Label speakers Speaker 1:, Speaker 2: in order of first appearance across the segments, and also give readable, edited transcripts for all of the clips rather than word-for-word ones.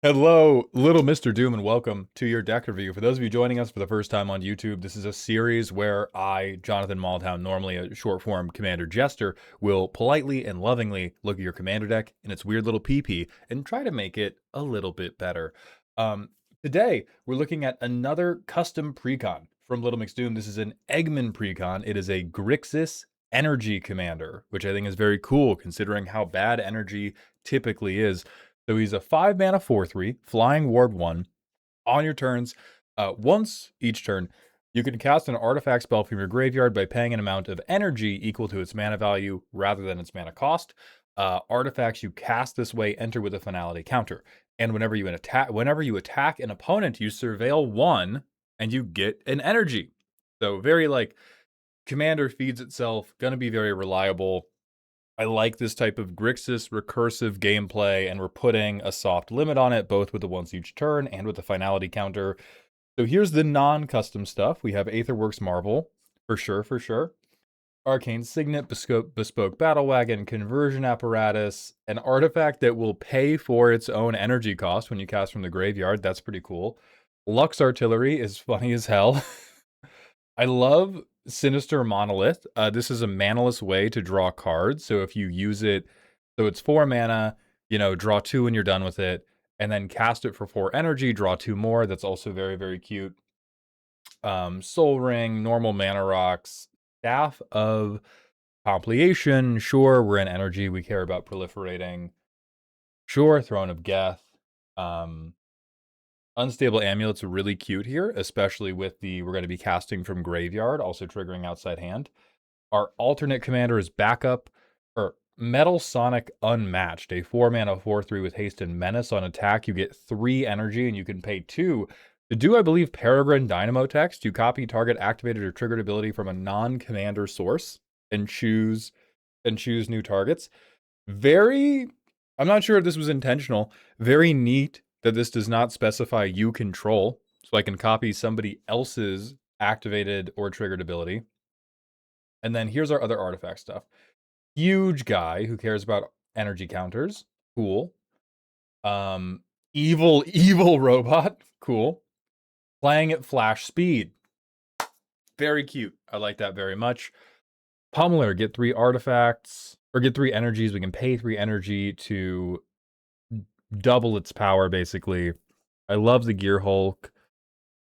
Speaker 1: Hello, little Mr. Doom, and welcome to your deck review. For those of you joining us for the first time on YouTube, this is a series where I, Jonathan Maldhound, normally a short form Commander Jester, will politely and lovingly look at your Commander deck in its weird little PP and try to make it a little bit better. Um, Today, we're looking at another custom precon from Little Mix Doom. This is an Eggman precon. It is a Grixis Energy Commander, which I think is very cool considering how bad energy typically is. So he's a 5-mana 4/3, flying ward 1. On your turns, once each turn, you can cast an artifact spell from your graveyard by paying an amount of energy equal to its mana value rather than its mana cost. Artifacts you cast this way enter with a finality counter. And whenever you attack an opponent, you surveil 1 and you get an energy. So very like commander feeds itself, gonna be very reliable. I like this type of Grixis recursive gameplay, and we're putting a soft limit on it, both with the once each turn and with the finality counter. So here's the non-custom stuff. We have Aetherworks Marvel, for sure. Arcane Signet, Bespoke Battle Wagon, Conversion Apparatus, an artifact that will pay for its own energy cost when you cast from the graveyard. That's pretty cool. Lux Artillery is funny as hell. I love Sinister Monolith. This is a manaless way to draw cards. So if you use it, so it's 4 mana, draw 2 when you're done with it, and then cast it for 4 energy, draw 2 more. That's also very, very cute. Soul Ring, normal mana rocks, Staff of Completion. Sure, we're in energy. We care about proliferating. Sure, Throne of Geth. Unstable Amulets are really cute here, especially with we're going to be casting from graveyard, also triggering outside hand. Our alternate commander is backup, or Metal Sonic Unmatched, a 4-mana 4/3 with haste and menace. On attack, you get 3 energy, and you can pay 2 to do, I believe, Peregrine Dynamo text. You copy target activated or triggered ability from a non-commander source and choose new targets. I'm not sure if this was intentional, very neat that this does not specify you control, so I can copy somebody else's activated or triggered ability. And then here's our other artifact stuff. Huge guy who cares about energy counters. Cool. Evil robot. Cool. Playing at flash speed. Very cute. I like that very much. Pummeler, get 3 artifacts, or get 3 energies. We can pay 3 energy to double its power, basically. I love the Gear Hulk.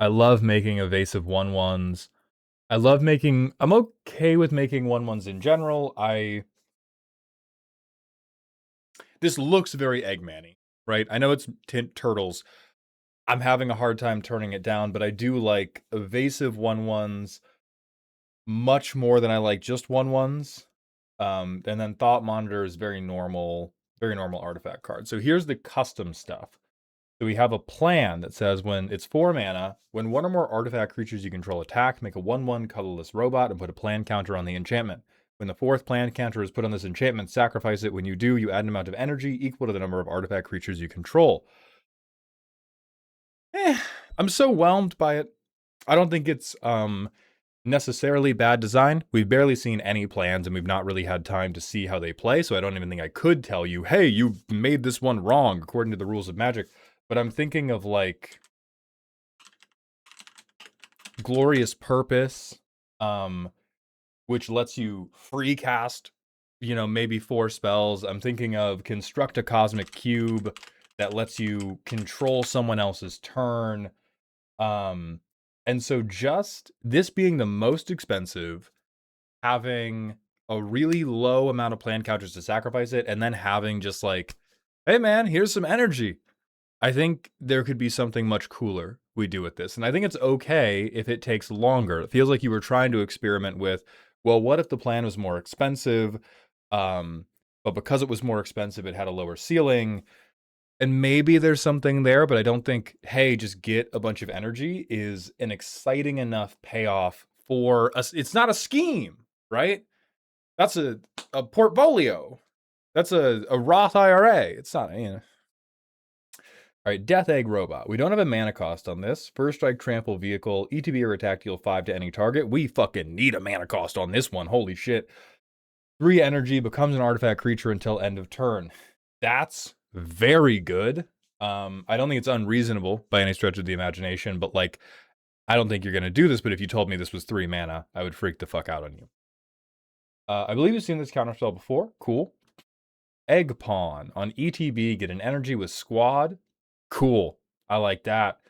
Speaker 1: I love making evasive 1/1s. I'm okay with making 1/1s in general. This looks very Eggman-y, right? I know it's Turtles. I'm having a hard time turning it down, but I do like evasive 1/1s much more than I like just 1/1s. And then Thought Monitor is very normal artifact card. So here's the custom stuff. So we have a plan that says when it's 4 mana, when one or more artifact creatures you control attack, make a 1/1 colorless robot and put a plan counter on the enchantment. When the 4th plan counter is put on this enchantment, sacrifice it. When you do, you add an amount of energy equal to the number of artifact creatures you control. I'm so whelmed by it. I don't think it's necessarily bad design. We've barely seen any plans, and we've not really had time to see how they play, so I don't even think I could tell you, hey, you made this one wrong according to the rules of Magic. But I'm thinking of, like, Glorious Purpose, which lets you free cast, maybe 4 spells. I'm thinking of Construct a Cosmic Cube that lets you control someone else's turn. And so just this being the most expensive, having a really low amount of plan counters to sacrifice it, and then having just like, hey man, here's some energy. I think there could be something much cooler we do with this. And I think it's okay if it takes longer. It feels like you were trying to experiment with, well, what if the plan was more expensive? But because it was more expensive, it had a lower ceiling. And maybe there's something there, but I don't think, hey, just get a bunch of energy is an exciting enough payoff for us. It's not a scheme, right? That's a portfolio. That's a Roth IRA. It's not, All right, Death Egg Robot. We don't have a mana cost on this. First strike, trample, vehicle, ETB or attack, deal 5 to any target. We fucking need a mana cost on this one. Holy shit. 3 energy, becomes an artifact creature until end of turn. That's very good. I don't think it's unreasonable by any stretch of the imagination, but like, I don't think you're going to do this, but if you told me this was 3 mana, I would freak the fuck out on you. I believe you've seen this counterspell before. Cool. Egg Pawn. On ETB, get an energy with Squad. Cool. I like that.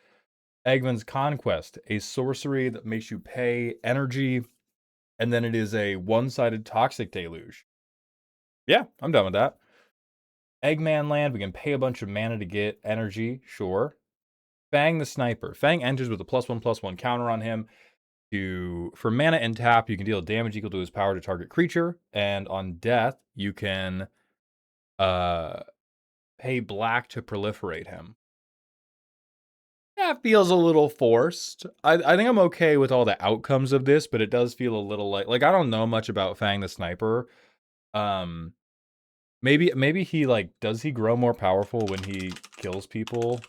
Speaker 1: Eggman's Conquest. A sorcery that makes you pay energy, and then it is a one-sided Toxic Deluge. Yeah, I'm done with that. Eggman Land. We can pay a bunch of mana to get energy. Sure. Fang the Sniper. Fang enters with a +1/+1 counter on him. For mana and tap, you can deal damage equal to his power to target creature, and on death, you can pay black to proliferate him. That feels a little forced. I think I'm okay with all the outcomes of this, but it does feel a little like I don't know much about Fang the Sniper. Maybe he like, does he grow more powerful when he kills people?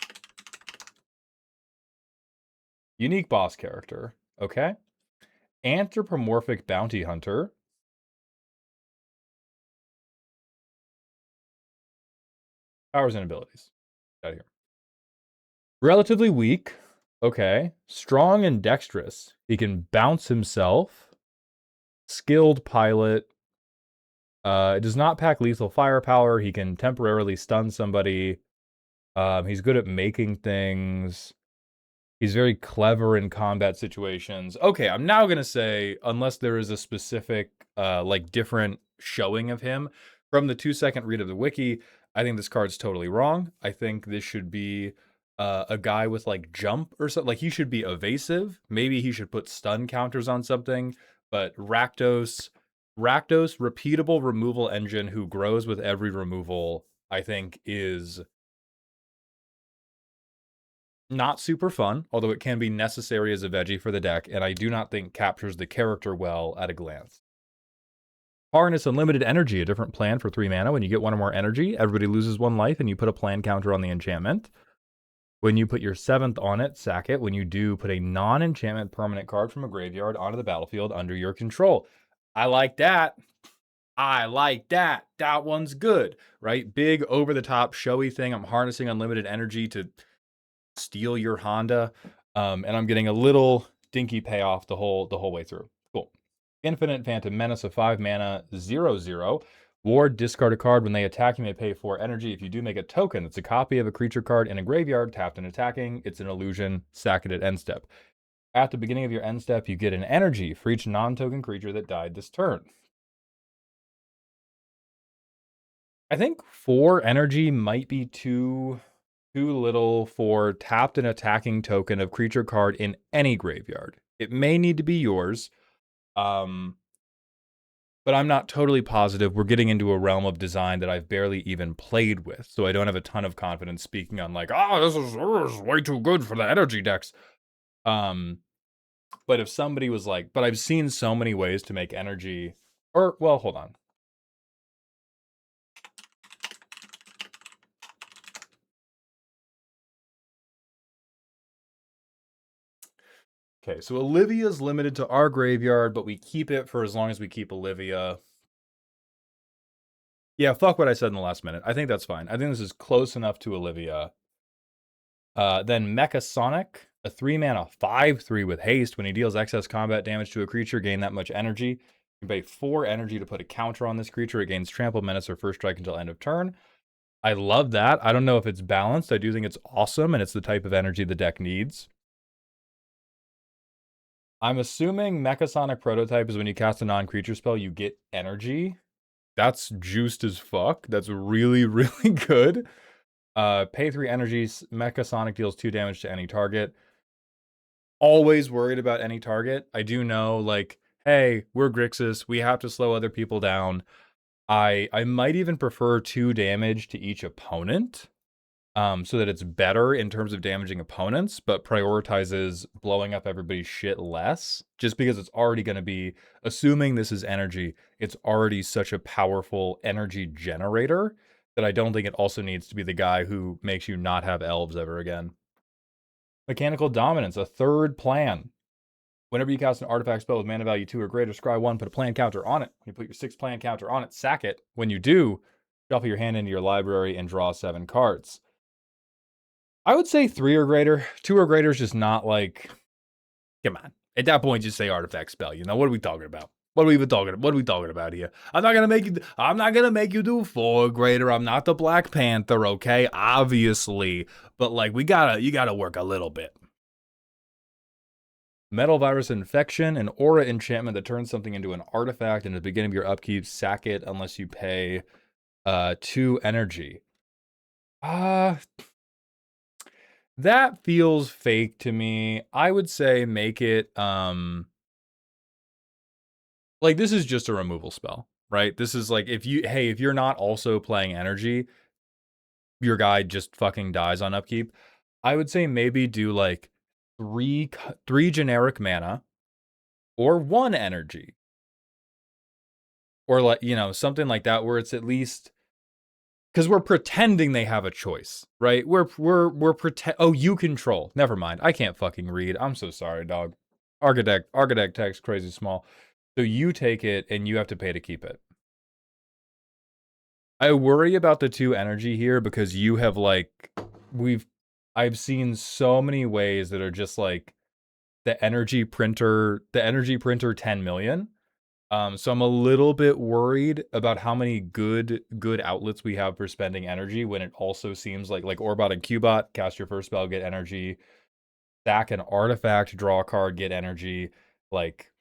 Speaker 1: Unique boss character. Okay. Anthropomorphic bounty hunter. Powers and abilities. Out of here. Relatively weak. Okay. Strong and dexterous. He can bounce himself. Skilled pilot. It does not pack lethal firepower. He can temporarily stun somebody. He's good at making things. He's very clever in combat situations. Okay, I'm now going to say, unless there is a specific, like, different showing of him, from the 2-second read of the wiki, I think this card's totally wrong. I think this should be a guy with, like, jump or something. Like, he should be evasive. Maybe he should put stun counters on something. But Rakdos, repeatable removal engine who grows with every removal, I think is not super fun, although it can be necessary as a veggie for the deck, and I do not think captures the character well at a glance. Harness Unlimited Energy, a different plan for 3 mana. When you get 1 or more energy, everybody loses 1 life, and you put a plan counter on the enchantment. When you put your 7th on it, sack it. When you do, put a non-enchantment permanent card from a graveyard onto the battlefield under your control. I like that. I like that. That one's good, right? Big, over-the-top, showy thing. I'm harnessing unlimited energy to steal your Honda, and I'm getting a little dinky payoff the whole way through. Cool. Infinite Phantom Menace, of 5 mana, 0/0. Ward, discard a card. When they attack, you may pay 4 energy. If you do, make a token. It's a copy of a creature card in a graveyard, tapped and attacking. It's an illusion. Sack it at end step. At the beginning of your end step, you get an energy for each non-token creature that died this turn. I think 4 energy might be too little for tapped and attacking token of creature card in any graveyard. It may need to be yours, but I'm not totally positive. We're getting into a realm of design that I've barely even played with, so I don't have a ton of confidence speaking on like, this is way too good for the energy decks. But if somebody was like, but I've seen so many ways to make energy, or, well, hold on. Okay, so Olivia's limited to our graveyard, but we keep it for as long as we keep Olivia. Yeah, fuck what I said in the last minute. I think that's fine. I think this is close enough to Olivia. Then Mecha Sonic, a 3 mana 5/3 with haste. When he deals excess combat damage to a creature, gain that much energy. You pay 4 energy to put a counter on this creature. It gains Trample, Menace, or First Strike until end of turn. I love that. I don't know if it's balanced. I do think it's awesome, and it's the type of energy the deck needs. I'm assuming Mechasonic Prototype is when you cast a non-creature spell, you get energy. That's juiced as fuck. That's really, really good. Pay 3 energies. Mechasonic deals 2 damage to any target. Always worried about any target. I do know, like, hey, we're Grixis. We have to slow other people down. I might even prefer 2 damage to each opponent. So that it's better in terms of damaging opponents, but prioritizes blowing up everybody's shit less, just because it's already going to be, assuming this is energy, it's already such a powerful energy generator that I don't think it also needs to be the guy who makes you not have elves ever again. Mechanical Dominance, a 3rd plan. Whenever you cast an artifact spell with mana value 2 or greater, scry 1, put a plan counter on it. When you put your 6th plan counter on it, sack it. When you do, shuffle your hand into your library and draw 7 cards. I would say 3 or greater. 2 or greater is just not like, come on. At that point, just say artifact spell. You know, what are we talking about? What are we even talking about? What are we talking about here? I'm not gonna make you do 4 or greater. I'm not the Black Panther, okay? Obviously. But like you gotta work a little bit. Metal Virus Infection, an aura enchantment that turns something into an artifact, and at the beginning of your upkeep, sack it unless you pay 2 energy. That feels fake to me. I would say make it like this is just a removal spell, right? This is like if you're not also playing energy, your guy just fucking dies on upkeep. I would say maybe do like three generic mana or 1 energy. Or like, something like that where it's at least because we're pretending they have a choice, right? We're pretend. Oh, you control. Never mind. I can't fucking read. I'm so sorry, dog. Architect text crazy small. So you take it and you have to pay to keep it. I worry about the 2 energy here because you have like I've seen so many ways that are just like the energy printer 10 million. So I'm a little bit worried about how many good outlets we have for spending energy when it also seems like Orbot and Cubot, cast your first spell, get energy, stack an artifact, draw a card, get energy. Like,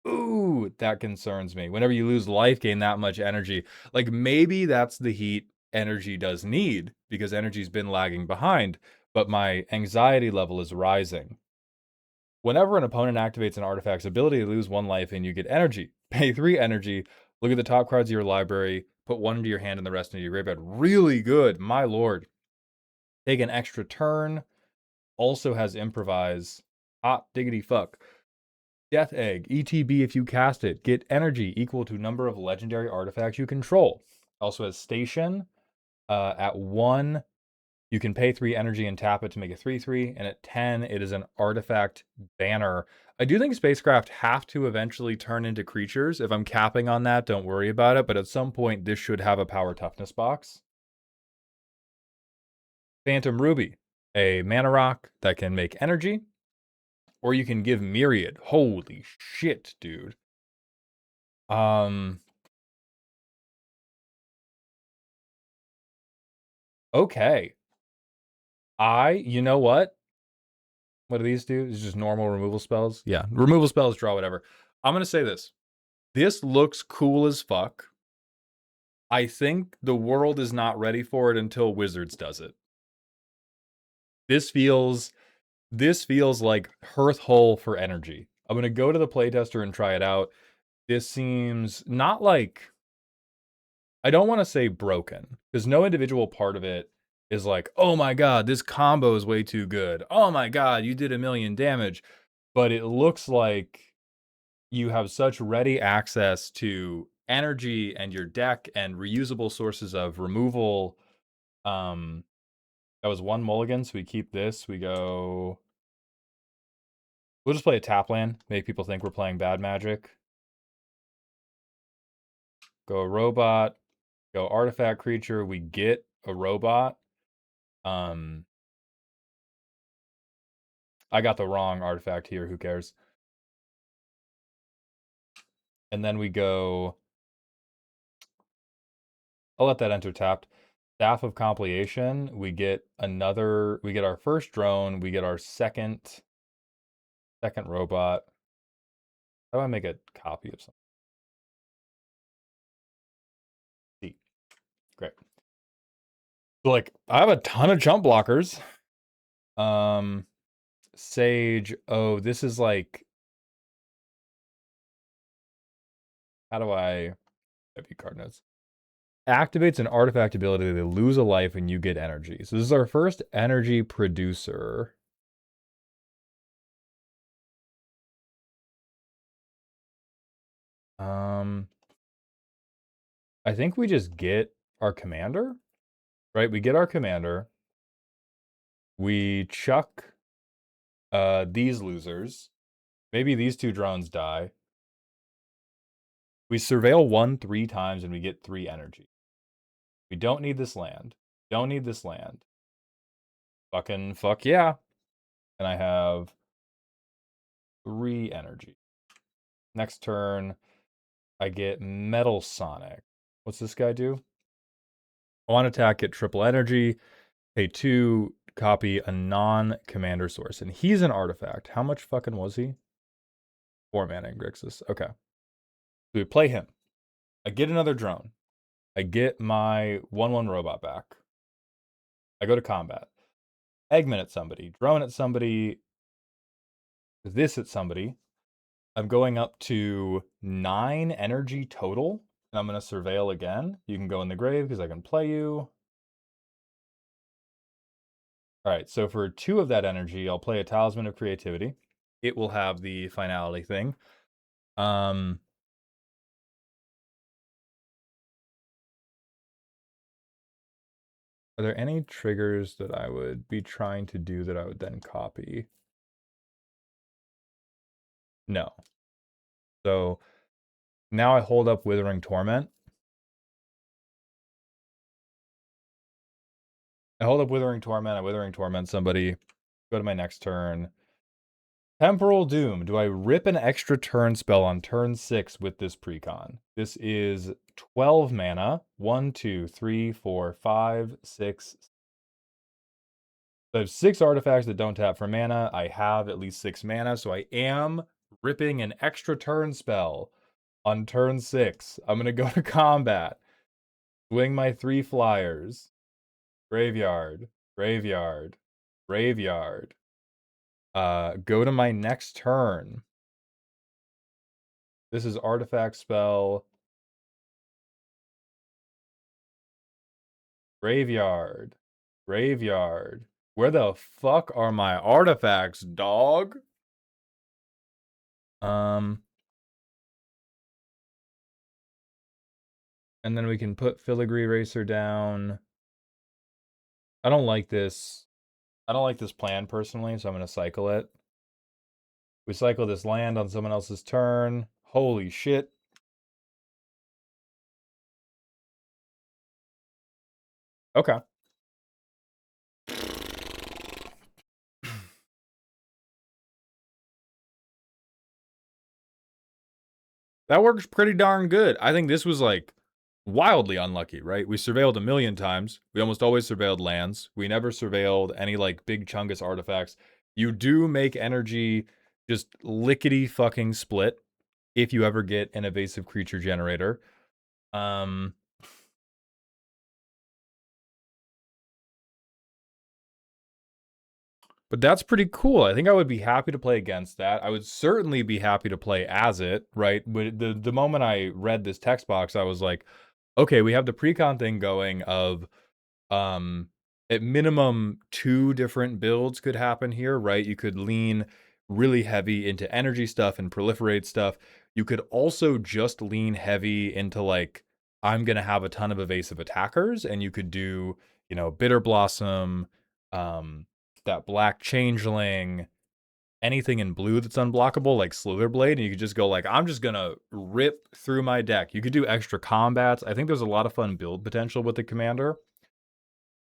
Speaker 1: ooh, that concerns me. Whenever you lose life, gain that much energy. Like maybe that's the heat energy does need because energy's been lagging behind, but my anxiety level is rising. Whenever an opponent activates an artifact's ability, they lose 1 life and you get energy. Pay 3 energy, look at the top cards of your library, put 1 into your hand and the rest into your graveyard. Really good, my lord. Take an extra turn, also has improvise. Hot diggity fuck. Death Egg, ETB if you cast it. Get energy equal to number of legendary artifacts you control. Also has station. At 1, you can pay 3 energy and tap it to make a 3/3, and at 10, it is an artifact banner. I do think spacecraft have to eventually turn into creatures. If I'm capping on that, don't worry about it, but at some point, this should have a power toughness box. Phantom Ruby, a mana rock that can make energy, or you can give Myriad. Holy shit, dude. Okay. You know what? What do these do? It's just normal removal spells? Yeah, removal spells, draw whatever. I'm gonna say this. This looks cool as fuck. I think the world is not ready for it until Wizards does it. This feels like Hearth Hole for energy. I'm gonna go to the playtester and try it out. This seems not like, I don't want to say broken, because no individual part of it is like, oh my god, this combo is way too good. Oh my god, you did 1,000,000 damage. But it looks like you have such ready access to energy and your deck and reusable sources of removal. That was 1 mulligan, so we keep this. We'll just play a tap land, make people think we're playing bad magic. Go robot, go artifact creature, we get a robot. I got the wrong artifact here, who cares? And then we go, I'll let that enter tapped. Staff of Completion, we get our first drone, we get our second robot. How do I make a copy of something? C. Great. So like, I have a ton of jump blockers. Sage, oh, this is like, how do I view card notes? Activates an artifact ability, they lose a life and you get energy. So this is our first energy producer. I think we just get our commander, right? We get our commander. We chuck these losers. Maybe these 2 drones die. We surveil 1 3 times and we get 3 energy. We don't need this land. Don't need this land. Fucking fuck yeah. And I have 3 energy. Next turn, I get Metal Sonic. What's this guy do? On attack, get triple energy. Pay 2, copy a non-commander source. And he's an artifact. How much fucking was he? 4 mana in Grixis. Okay. So we play him. I get another drone. I get my 1/1 robot back. I go to combat. Eggman at somebody. Drone at somebody. This at somebody. I'm going up to 9 energy total. And I'm going to surveil again. You can go in the grave because I can play you. All right, so for 2 of that energy, I'll play a Talisman of Creativity. It will have the finality thing. Are there any triggers that I would be trying to do that I would then copy? No. So now I hold up Withering Torment. I hold up Withering Torment. I Withering Torment somebody. Go to my next turn. Temporal Doom. Do I rip an extra turn spell on turn 6 with this precon? This is 12 mana. 1, 2, 3, 4, 5, 6. So I have 6 artifacts that don't tap for mana. I have at least 6 mana, so I am ripping an extra turn spell on turn 6. I'm going to go to combat. Swing my 3 flyers. Graveyard. Graveyard. Graveyard. Go to my next turn. This is artifact spell. Graveyard. Graveyard. Where the fuck are my artifacts, dog? And then we can put Filigree Racer down. I don't like this. I don't like this plan personally, so I'm going to cycle it. We cycle this land on someone else's turn. Holy shit. Okay. That works pretty darn good. I think this was like wildly unlucky, right? We surveilled a million times. We almost always surveilled lands. We never surveilled any like big chungus artifacts. You do make energy just lickety fucking split if you ever get an evasive creature generator. But that's pretty cool. I think I would be happy to play against that. I would certainly be happy to play as it, right? But the moment I read this text box, I was like, okay, we have the precon thing going of at minimum 2 different builds could happen here, right? You could lean really heavy into energy stuff and proliferate stuff. You could also just lean heavy into like, I'm going to have a ton of evasive attackers, and you could do, you know, Bitter Blossom, that black changeling, anything in blue that's unblockable, like Slitherblade, and you could just go like, I'm just gonna rip through my deck. You could do extra combats. I think there's a lot of fun build potential with the commander.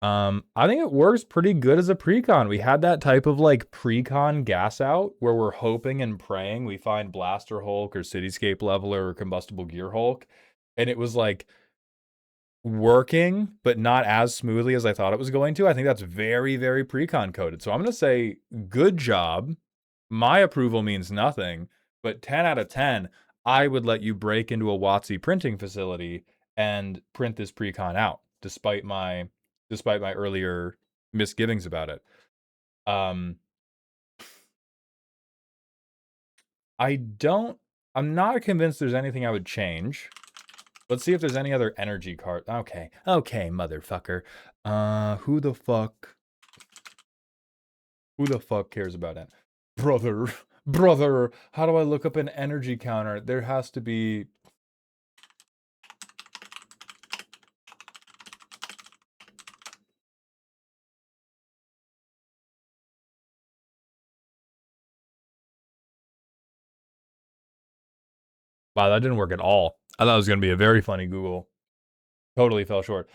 Speaker 1: I think it works pretty good as a precon. We had that type of like precon gas out where we're hoping and praying we find Blaster Hulk or Cityscape Leveler or Combustible Gear Hulk. And it was like working, but not as smoothly as I thought it was going to. I think that's very, very precon coded. So I'm going to say good job. My approval means nothing, but 10 out of 10, I would let you break into a WotC printing facility and print this precon out, despite my earlier misgivings about it. I'm not convinced there's anything I would change. Let's see if there's any other energy card. Okay, motherfucker. Who the fuck cares about it? Brother, how do I look up an energy counter? There has to be... Wow, that didn't work at all. I thought it was going to be a very funny Google. Totally fell short.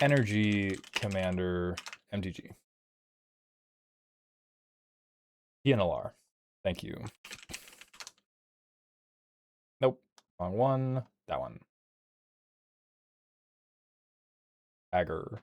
Speaker 1: Energy Commander MTG. PNLR. Thank you. Nope. Wrong one. That one. Dagger.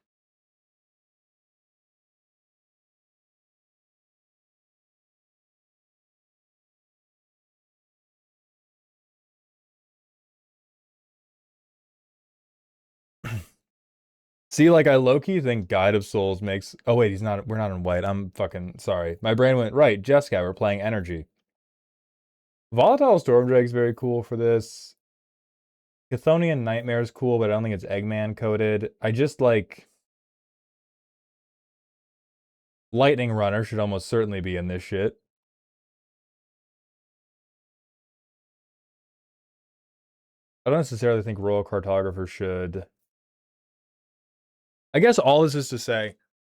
Speaker 1: See, like I low-key think Guide of Souls makes. Oh wait, he's not. We're not in white. I'm fucking sorry. My brain went right. Jeskai, we're playing energy. Volatile Stormdrake's very cool for this. Chthonian Nightmare is cool, but I don't think it's Eggman coded. I just like Lightning Runner should almost certainly be in this shit. I don't necessarily think Royal Cartographer should. I guess all this is to say,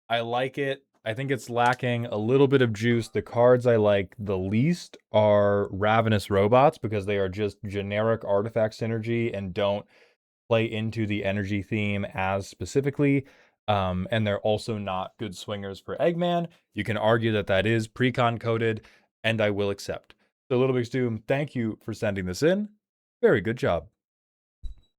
Speaker 1: I like it. I think it's lacking a little bit of juice. The cards I like the least are Ravenous Robots because they are just generic artifact synergy and don't play into the energy theme as specifically. And they're also not good swingers for Eggman. You can argue that that is precon coded, and I will accept. So Little Big Doom, thank you for sending this in. Very good job.